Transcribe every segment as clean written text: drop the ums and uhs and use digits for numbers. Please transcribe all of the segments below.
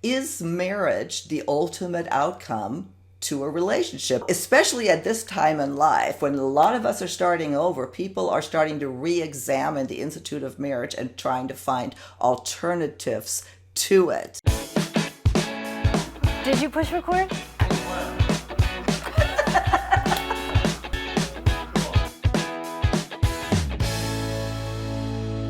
Is marriage the ultimate outcome to a relationship, especially at this time in life when a lot of us are starting over? People are starting to re-examine the institute of marriage and trying to find alternatives to it. Did you push record?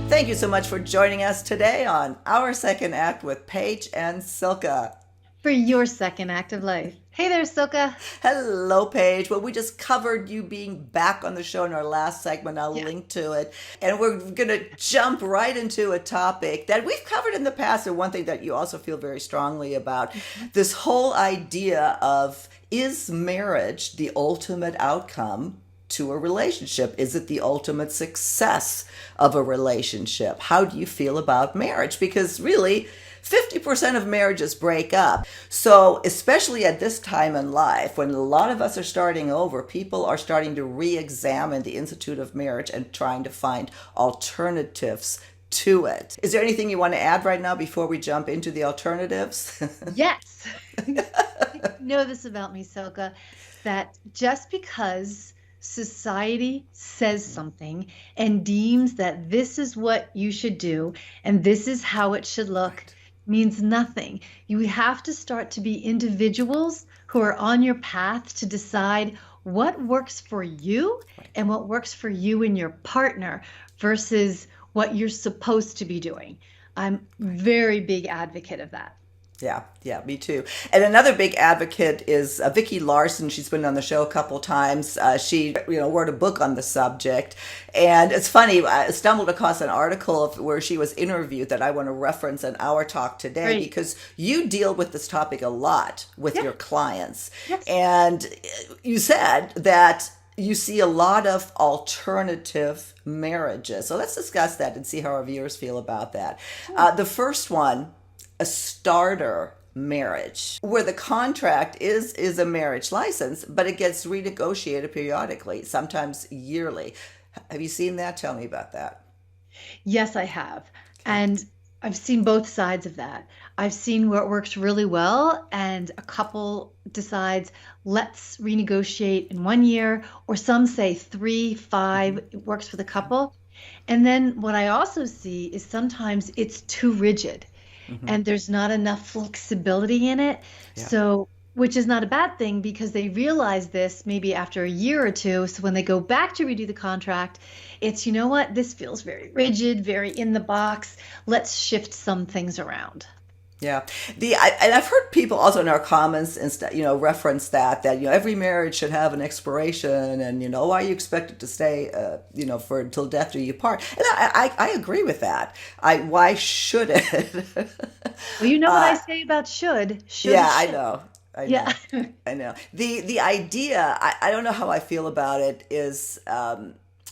Thank you so much for joining us today on Our Second Act with Paige and Silka. For your second act of life. Hey there, Silka. Hello, Paige. Well, we just covered you being back on the show in our last segment. I'll link to it. And we're going to jump right into a topic that we've covered in the past, and one thing that you also feel very strongly about, this whole idea of, is marriage the ultimate outcome to a relationship? Is it the ultimate success of a relationship? How do you feel about marriage? Because really, 50% of marriages break up. So especially at this time in life, when a lot of us are starting over, people are starting to re-examine the institute of marriage and trying to find alternatives to it. Is there anything you want to add right now before we jump into the alternatives? Yes. You know this about me, Silka, that just because society says something and deems that this is what you should do and this is how it should look means nothing. You have to start to be individuals who are on your path to decide what works for you and what works for you and your partner versus what you're supposed to be doing. I'm a very big advocate of that. Yeah, me too. And another big advocate is Vicki Larson. She's been on the show a couple times. She, wrote a book on the subject. And it's funny, I stumbled across an article where she was interviewed that I want to reference in our talk today, because you deal with this topic a lot with your clients. Yes. And you said that you see a lot of alternative marriages. So let's discuss that and see how our viewers feel about that. The first one, a starter marriage, where the contract is a marriage license, but it gets renegotiated periodically, sometimes yearly. Have you seen that? Tell me about that. Yes, I have. And I've seen both sides of that. I've seen where it works really well and a couple decides, let's renegotiate in 1 year, or some say 3, 5, it works for the couple. And then what I also see is sometimes it's too rigid. And there's not enough flexibility in it. Yeah. So, which is not a bad thing because they realize this maybe after a year or two. So when they go back to redo the contract, it's, you know what, this feels very rigid, very in the box. Let's shift some things around. Yeah. And I've heard people also in our comments, reference that every marriage should have an expiration and, why are you expected to stay, for until death do you part? And I agree with that. Why should it? Well, you know what I say about should. Yeah, should. I know. I know. The idea, I don't know how I feel about it is,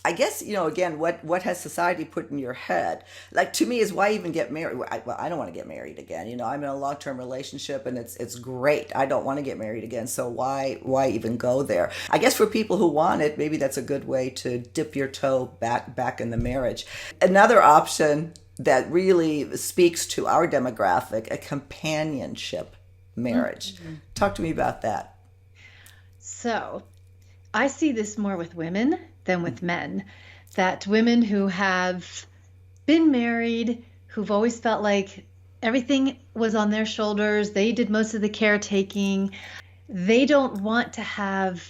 I guess, again, what has society put in your head? Like, to me, is why even get married? I don't want to get married again. I'm in a long-term relationship and it's great. I don't want to get married again. So why even go there? I guess for people who want it, maybe that's a good way to dip your toe back in the marriage. Another option that really speaks to our demographic, a companionship marriage. Mm-hmm. Talk to me about that. So I see this more with women than with men, that women who have been married, who've always felt like everything was on their shoulders, they did most of the caretaking, they don't want to have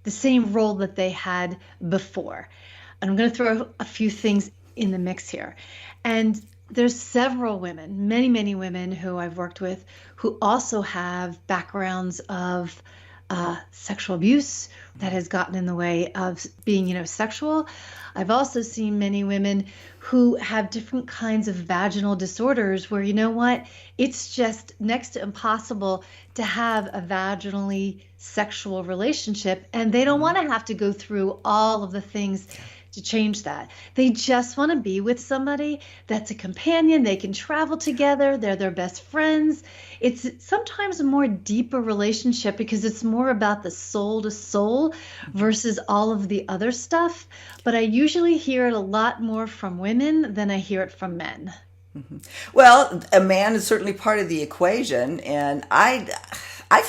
the same role that they had before. And I'm going to throw a few things in the mix here. And there's several women, many, many women who I've worked with who also have backgrounds of sexual abuse that has gotten in the way of being, sexual. I've also seen many women who have different kinds of vaginal disorders where, it's just next to impossible to have a vaginally sexual relationship, and they don't want to have to go through all of the things to change that. They just want to be with somebody that's a companion. They can travel together. They're their best friends. It's sometimes a more deeper relationship because it's more about the soul to soul versus all of the other stuff. But I usually hear it a lot more from women than I hear it from men. Well, a man is certainly part of the equation, and I've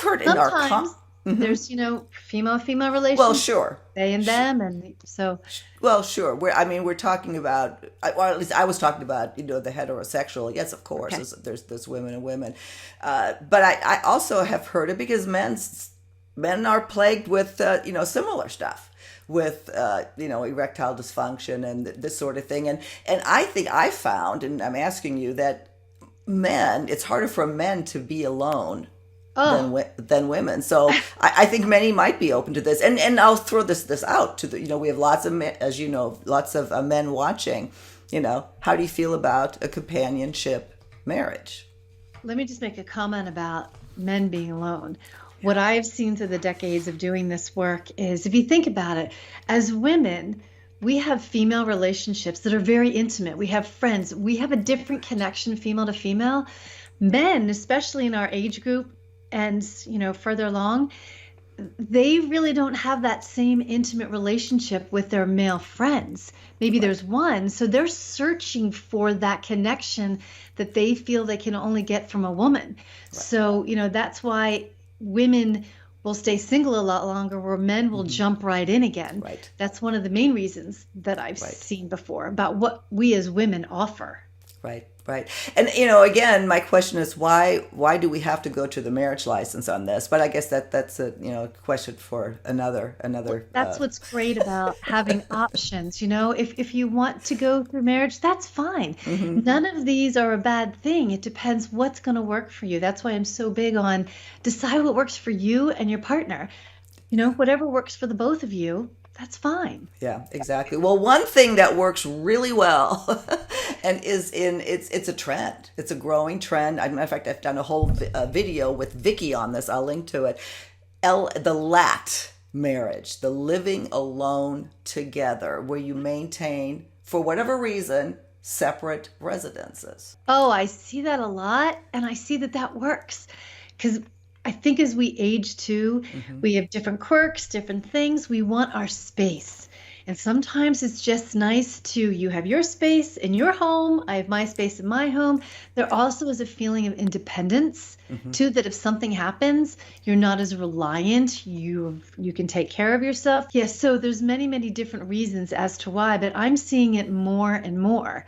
heard in our Sometimes there's, female well, relations, sure. they and them, and so Well, sure. We're talking about, or at least I was talking about, the heterosexual. Yes, of course, okay. there's women and women, but I also have heard it because men are plagued with similar stuff with erectile dysfunction and this sort of thing, and I think I found, and I'm asking you that it's harder for men to be alone Oh, than women. So I think many might be open to this. And I'll throw this out to we have lots of men, as you know, lots of men watching. How do you feel about a companionship marriage? let me just make a comment about men being alone. What I've seen through the decades of doing this work is, if you think about it, as women, we have female relationships that are very intimate. We have friends. We have a different connection, female to female. Men, especially in our age group and, further along, they really don't have that same intimate relationship with their male friends. Maybe Right. there's one. So they're searching for that connection that they feel they can only get from a woman. Right. So, that's why women will stay single a lot longer, where men will jump right in again. Right. That's one of the main reasons that I've Right. seen before about what we as women offer. Right, right. And again, my question is why do we have to go to the marriage license on this? But I guess that's a question for another That's what's great about having options. If you want to go through marriage, that's fine. None of these are a bad thing. It depends what's going to work for you. That's why I'm so big on decide what works for you and your partner. Whatever works for the both of you, that's fine. Yeah, exactly. Well, one thing that works really well and it's a trend. It's a growing trend. As a matter of fact, I've done a whole video with Vicky on this. I'll link to it. The LAT marriage, the living alone together, where you maintain, for whatever reason, separate residences. Oh, I see that a lot, and I see that works because I think as we age too, we have different quirks, different things. We want our space. And sometimes it's just nice you have your space in your home. I have my space in my home. There also is a feeling of independence too, that if something happens, you're not as reliant. You can take care of yourself. Yes. So there's many, many different reasons as to why, but I'm seeing it more and more.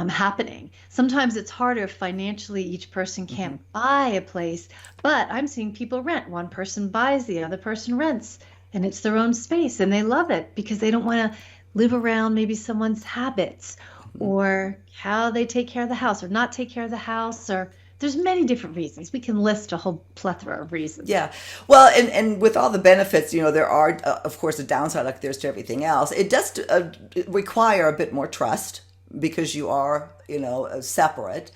Happening. Sometimes it's harder financially. Each person can't buy a place, but I'm seeing people rent. One person buys, the other person rents, and it's their own space, and they love it because they don't want to live around maybe someone's habits or how they take care of the house or not take care of the house, or there's many different reasons. We can list a whole plethora of reasons. Yeah. Well, and with all the benefits, there are, of course, a downside like there's to everything else. It does require a bit more trust because you are, separate.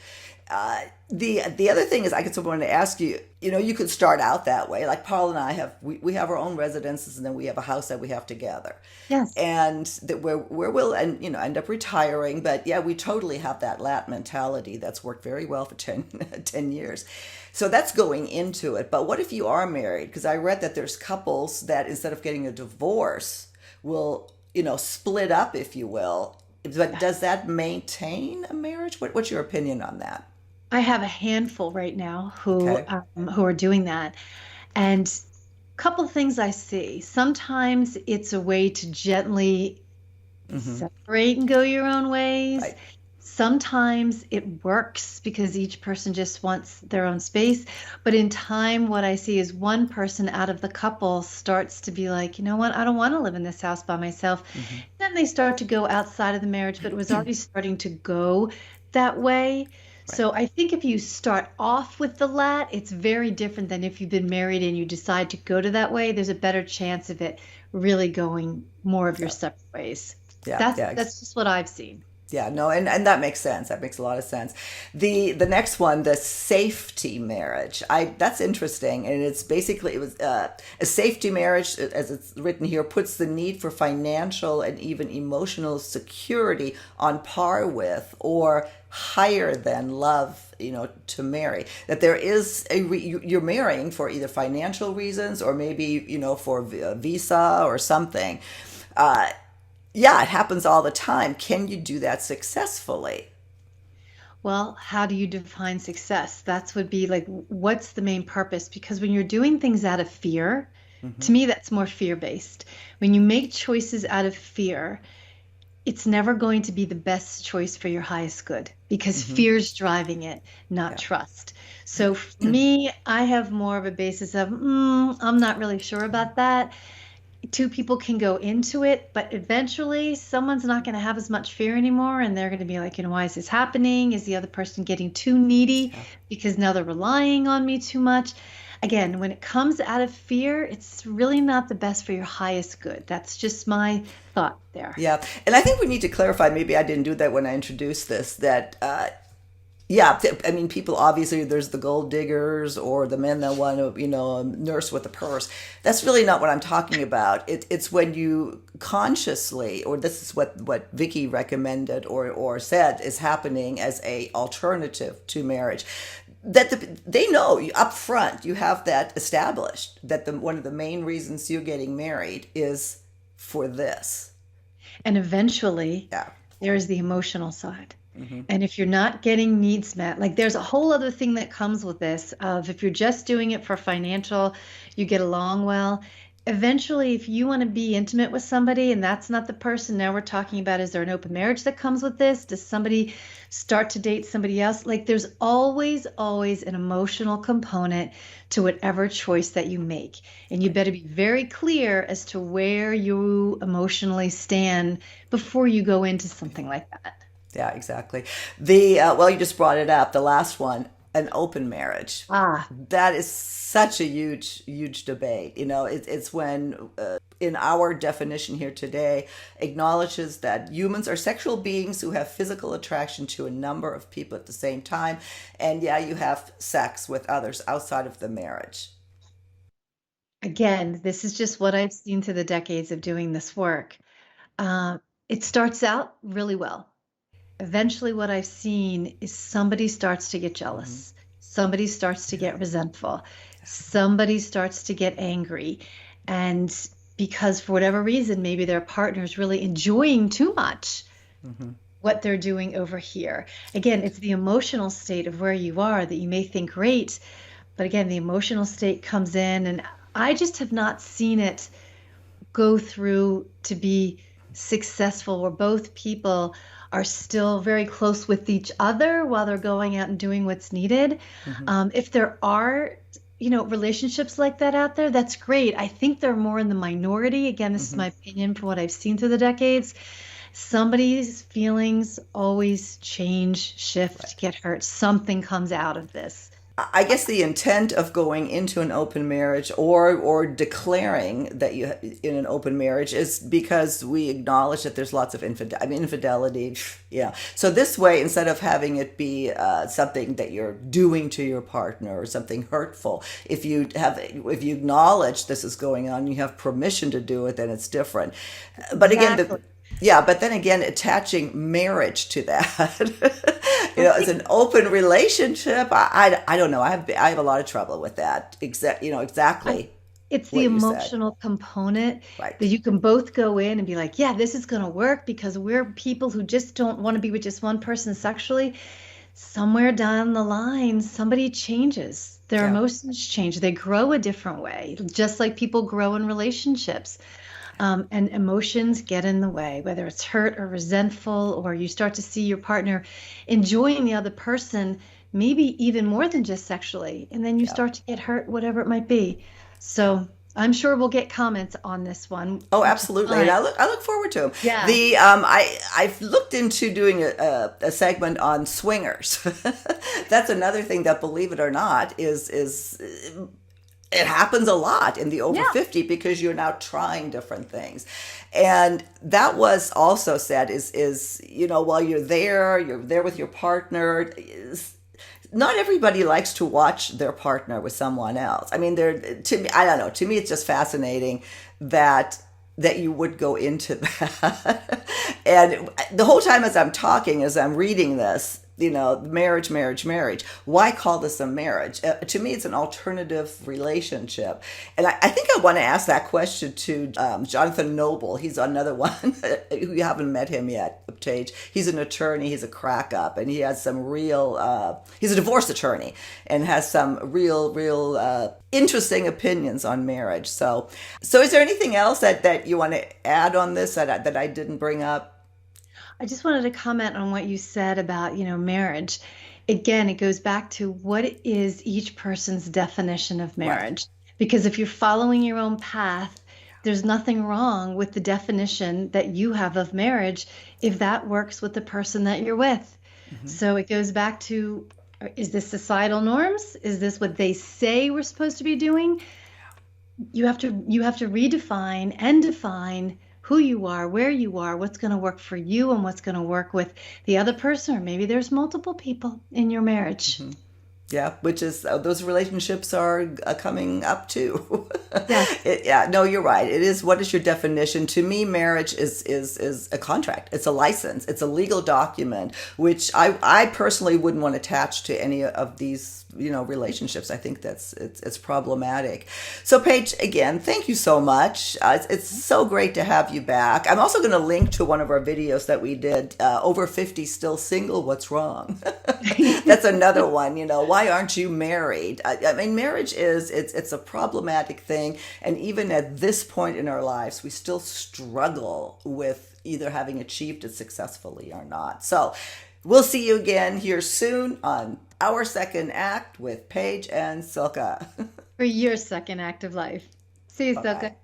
The other thing is, I just wanted to ask you, you could start out that way. Like Paul and I we have our own residences, and then we have a house that we have together. Yes. And that where we'll end up retiring. But yeah, we totally have that lat mentality that's worked very well for 10 years. So that's going into it. But what if you are married? Because I read that there's couples that instead of getting a divorce will, split up, if you will. But does that maintain a marriage? What's your opinion on that? I have a handful right now who Okay. who are doing that, and a couple of things I see. Sometimes it's a way to gently separate and go your own ways. Right. Sometimes it works because each person just wants their own space. But in time, what I see is one person out of the couple starts to be like, you know what, I don't want to live in this house by myself. Then they start to go outside of the marriage, but it was already starting to go that way. So I think if you start off with the lat, it's very different than if you've been married and you decide to go to that way. There's a better chance of it really going more of your separate ways. Yeah. That's just what I've seen. Yeah, no, and that makes sense. That makes a lot of sense. The next one, the safety marriage. That's interesting, and it's basically it was a safety marriage, as it's written here, puts the need for financial and even emotional security on par with or higher than love, to marry. That there is you're marrying for either financial reasons or maybe for a visa or something. Yeah, it happens all the time. Can you do that successfully? Well, how do you define success? That's would be like, what's the main purpose? Because when you're doing things out of fear, Hmm. to me, that's more fear-based. When you make choices out of fear, it's never going to be the best choice for your highest good because Hmm. fear's driving it, not Yeah. trust. So for me, I have more of a basis of, I'm not really sure about that. Two people can go into it, but eventually someone's not going to have as much fear anymore. And they're going to be like, why is this happening? Is the other person getting too needy Yeah. because now they're relying on me too much? Again, when it comes out of fear, it's really not the best for your highest good. That's just my thought there. Yeah. And I think we need to clarify, maybe I didn't do that when I introduced this, that yeah, I mean, people obviously, there's the gold diggers or the men that want to, nurse with a purse. That's really not what I'm talking about. It's when you consciously, or this is what Vicky recommended or said is happening as a alternative to marriage, that they know up front you have that established that one of the main reasons you're getting married is for this. And eventually, Yeah. there's the emotional side. Hmm. And if you're not getting needs met, like there's a whole other thing that comes with this of if you're just doing it for financial, you get along well. Eventually, if you want to be intimate with somebody and that's not the person, now we're talking about, is there an open marriage that comes with this? Does somebody start to date somebody else? Like there's always, always an emotional component to whatever choice that you make. And you better be very clear as to where you emotionally stand before you go into something like that. Yeah, exactly. The well, you just brought it up. The last one, an open marriage. Ah, That is such a huge debate. It's when, in our definition here today, acknowledges that humans are sexual beings who have physical attraction to a number of people at the same time, and yeah, you have sex with others outside of the marriage. again, this is just what I've seen through the decades of doing this work. Uh, it starts out really well. Eventually, what I've seen is somebody starts to get Hmm. jealous, somebody starts to Yeah. get resentful, somebody starts to get angry. And because for whatever reason, maybe their partner is really enjoying too much Hmm. what they're doing over here. Again, it's the emotional state of where you are that you may think great, but again, the emotional state comes in, and I just have not seen it go through to be successful where both people are still very close with each other while they're going out and doing what's needed. Hmm. If there are, relationships like that out there, that's great. I think they're more in the minority. Again, this is Hmm. my opinion from what I've seen through the decades. Somebody's feelings always change, shift, get hurt. Something comes out of this. I guess the intent of going into an open marriage or declaring that you in an open marriage is because we acknowledge that there's lots of infidelity. Yeah. So this way, instead of having it be something that you're doing to your partner or something hurtful, if you acknowledge this is going on, you have permission to do it, then it's different. But again, Exactly. yeah, but then again, attaching marriage to that, Well, as an open relationship, I don't know. I have a lot of trouble with that. I, Exactly it's the what you said. emotional component that Right. you can both go in and be like, yeah, this is going to work because we're people who just don't want to be with just one person sexually. Somewhere down the line, somebody changes. Their Yeah. emotions change. They grow a different way, just like people grow in relationships. And emotions get in the way, whether it's hurt or resentful, or you start to see your partner enjoying the other person, maybe even more than just sexually. And then you Yeah. start to get hurt, whatever it might be. So I'm sure we'll get comments on this one, Oh, which is absolutely, and fine. I look forward to them. Yeah. I've looked into doing a segment on swingers. That's another thing that, believe it or not, is it happens a lot in the over Yeah. 50 because you're now trying different things. And that was also said is while you're there with your partner, not everybody likes to watch their partner with someone else. I mean, to me, I don't know. To me, it's just fascinating that you would go into that. And the whole time as I'm talking, as I'm reading this, marriage, marriage, marriage. Why call this a marriage? To me, it's an alternative relationship. And I think I want to ask that question to Jonathan Noble. He's another one. You haven't met him yet, Paige. He's an attorney. He's a crack up, and he has some real, he's a divorce attorney and has some real interesting opinions on marriage. So is there anything else that you want to add on this that I didn't bring up? I just wanted to comment on what you said about, marriage. Again, it goes back to what is each person's definition of marriage. Right. Because if you're following your own path, there's nothing wrong with the definition that you have of marriage if that works with the person that you're with. Mm-hmm. So it goes back to, is this societal norms? Is this what they say we're supposed to be doing? You have to redefine and define who you are, where you are, what's going to work for you and what's going to work with the other person, or maybe there's multiple people in your marriage. Mm-hmm. Yeah, which is those relationships are coming up too. Yes. No, you're right. It is. What is your definition? To me, marriage is a contract. It's a license. It's a legal document, which I personally wouldn't want attached to any of these relationships. I think it's problematic. So Paige, again, thank you so much. It's so great to have you back. I'm also going to link to one of our videos that we did, Over 50 Still Single, What's Wrong? That's another one. Why aren't you married? I mean, marriage it's a problematic thing. And even at this point in our lives, we still struggle with either having achieved it successfully or not. So we'll see you again here soon on Our Second Act with Paige and Silka. For your second act of life. See you, Silka.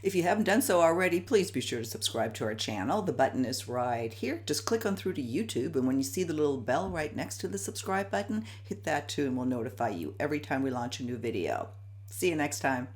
If you haven't done so already, please be sure to subscribe to our channel. The button is right here. Just click on through to YouTube, and when you see the little bell right next to the subscribe button, hit that too, and we'll notify you every time we launch a new video. See you next time.